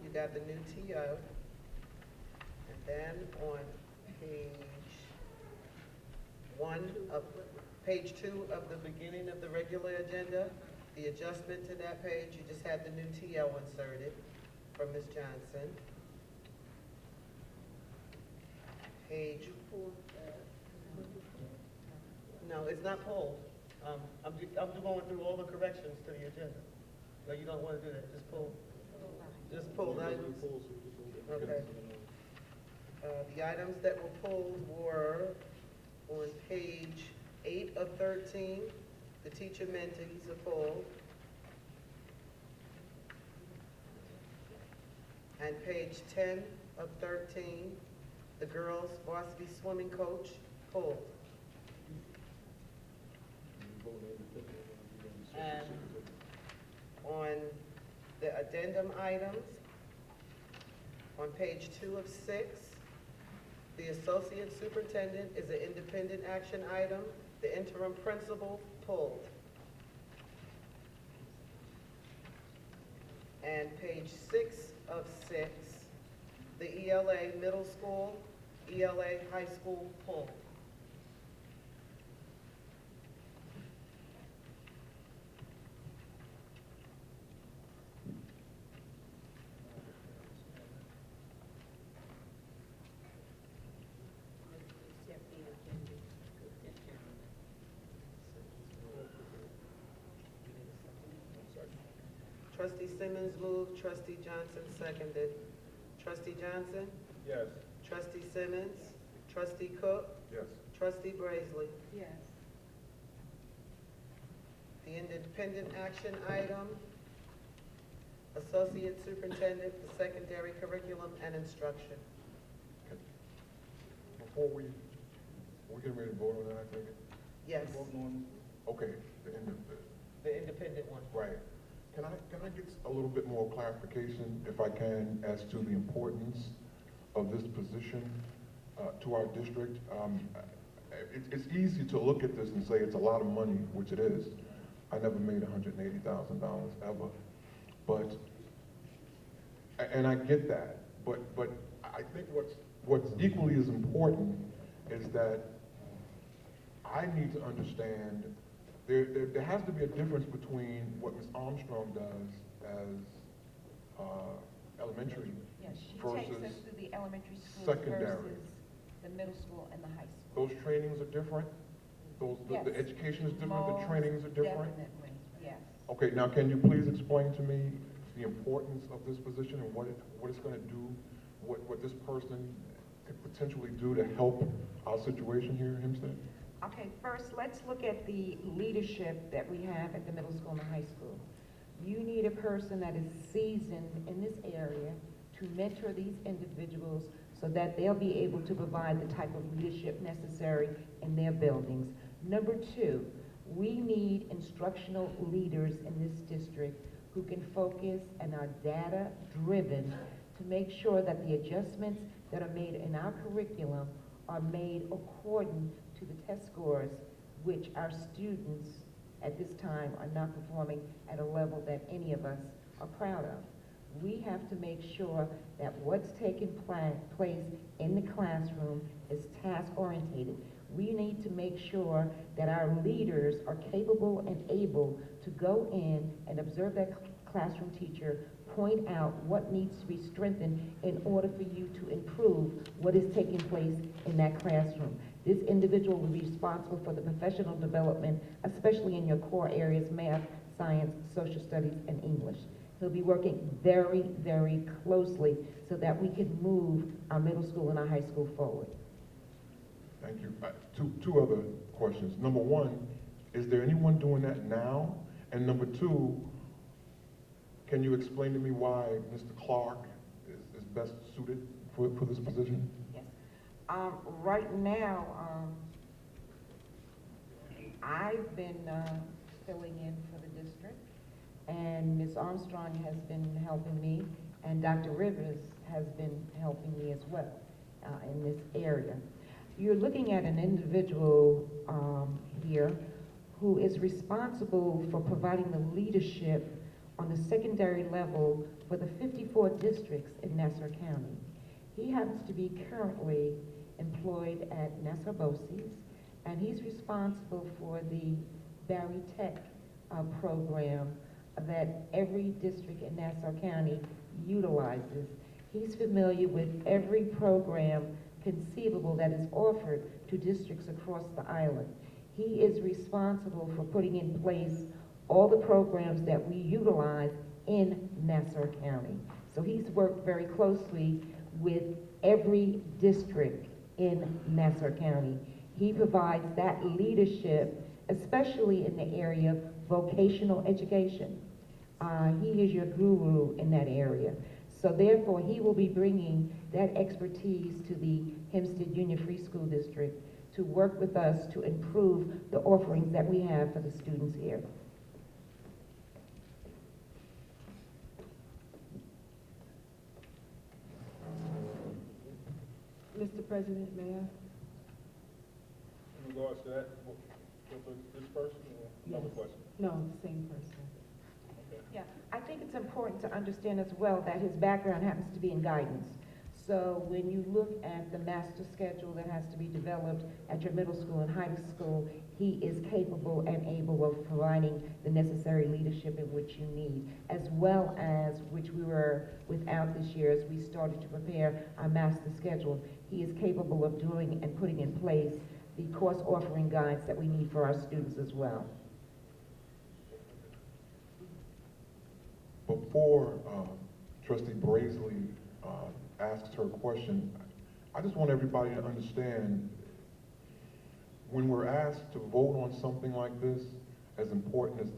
you got the new TO. And then on page 2 of the beginning of the regular agenda, the adjustment to that page, you just had the new TO inserted from Ms. Johnson. Page, no, it's not pulled. I'm going through all the corrections to the agenda. No, you don't want to do that, just pull items. Okay. The items that were pulled were on page 8 of 13, the teacher mentees are pulled. And page 10 of 13, the girls varsity swimming coach pulled. And on the addendum items, on page 2 of 6, the associate superintendent is an independent action item. The interim principal pulled. And page 6 of 6, the ELA middle school, ELA high school pulled. Trustee Simmons moved, Trustee Johnson seconded. Trustee Johnson? Yes. Trustee Simmons? Trustee Cook? Yes. Trustee Brazley? Yes. The independent action item, Associate Superintendent for Secondary Curriculum and Instruction. Before we get ready to vote on that, I think. Yes, Voting on, okay, the independent one. right. Can I get a little bit more clarification, if I can, as to the importance of this position to our district? It's easy to look at this and say it's a lot of money, which it is. I never made $180,000 ever, but, and I get that, but I think what's equally as important is that I need to understand there has to be a difference between what Ms. Armstrong does as elementary Yes, she versus takes us through the elementary school secondary. versus the middle school and the high school. Those trainings are different? Yes. The education is different, the Most trainings are different? Definitely, yes. Okay, now can you please explain to me the importance of this position and what it's going to do, what this person could potentially do to help our situation here in Hempstead? Okay, first, let's look at the leadership that we have at the middle school and the high school. You need a person that is seasoned in this area to mentor these individuals so that they'll be able to provide the type of leadership necessary in their buildings. Number 2, we need instructional leaders in this district who can focus and are data-driven to make sure that the adjustments that are made in our curriculum are made according to the test scores, which our students at this time are not performing at a level that any of us are proud of. We have to make sure that what's taking place in the classroom is task-oriented. We need to make sure that our leaders are capable and able to go in and observe that classroom teacher, point out what needs to be strengthened in order for you to improve what is taking place in that classroom. This individual will be responsible for the professional development, especially in your core areas, math, science, social studies, and English. He'll be working very, very closely so that we can move our middle school and our high school forward. Thank you. Two other questions. Number 1, is there anyone doing that now? And number 2, can you explain to me why Mr. Clark is best suited for this position? Yes. Right now, I've been filling in for the district, and Ms. Armstrong has been helping me, and Dr. Rivers has been helping me as well in this area. You're looking at an individual here who is responsible for providing the leadership on the secondary level for the 54 districts in Nassau County. He happens to be currently employed at Nassau BOCES, and he's responsible for the Barry Tech program that every district in Nassau County utilizes. He's familiar with every program conceivable that is offered to districts across the island. He is responsible for putting in place all the programs that we utilize in Nassau County. So he's worked very closely with every district in Nassau County. He provides that leadership, especially in the area of vocational education. He is your guru in that area. So therefore, he will be bringing that expertise to the Hempstead Union Free School District to work with us to improve the offerings that we have for the students here. Mr. President, may I? In regards to that, this person or another Yes. question? No, the same person. Okay. Yeah, I think it's important to understand as well that his background happens to be in guidance. So when you look at the master schedule that has to be developed at your middle school and high school, he is capable and able of providing the necessary leadership in which you need, as well as, which we were without this year as we started to prepare our master schedule. He is capable of doing and putting in place the course offering guides that we need for our students as well. Before Trustee Brazley asks her question, I just want everybody to understand, when we're asked to vote on something like this, as important as